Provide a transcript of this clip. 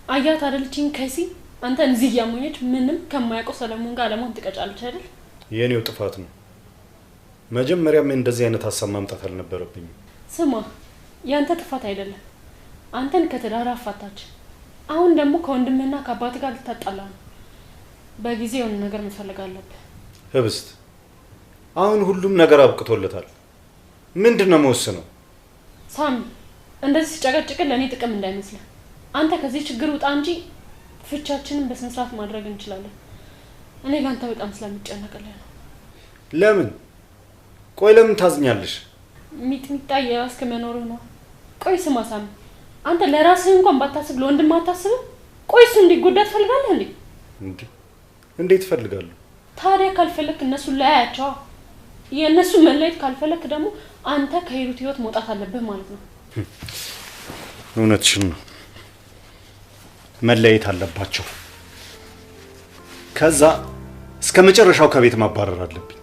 አያት አይደልችኝ ከሲ አንተን እዚህ ያሞኘች ምንም ከማያውቀው ሰለሞን ጋር ለሞን ትቀጫለች አይደል? የኔው ጥፋት ነው። መጀመሪያም እንደዚህ አይነት ሐሳብ ማምጣት አልነበረብኝም። ስማ ያንተ ጥፋት አይደለም። አንተን ከትዳር አፋታች። አሁን ደግሞ ከወንድምና ከአባት ጋር ልታጣላ ነው። በጊዜው ነገር መፈልግ አለብህ። ህብስት አሁን ሁሉም ነገር አብቅቶለታል። ምንድነው መወሰነው? ሳሚ እንደዚህ ሲጨቀጭቅ ለኔ ጥቅም እንዳይመስል። አንተ ከዚህ ችግር ውጣ እንጂ ፍቻችንን በስነ ስርዓት ማድረግ እንችላለን። እኔ ላንተ በጣም ስለምጨነቅልህ ነው። ለምን? ቆይ ለምን ታዝኛለሽ? ሚጥሚጣ የራስክ መኖር ነው። ቆይ ስማ ሳሚ አንተ ለራስህ እንኳን ባታስብ ለወንድም አታስብ? ቆይ እሱ እንዲጎዳ ትፈልጋለህ እንዴ? እንዴት ፈልጋለሁ? ታዲያ ካልፈለክ እነሱ ላያቸው የእነሱ መለየት ካልፈለክ ደግሞ አንተ ከሂሩት ህይወት መውጣት አለብህ ማለት ነው። እውነትሽን ነው። መለየት አለባቸው። ከዛ እስከ መጨረሻው ከቤት ማባረር አለብኝ።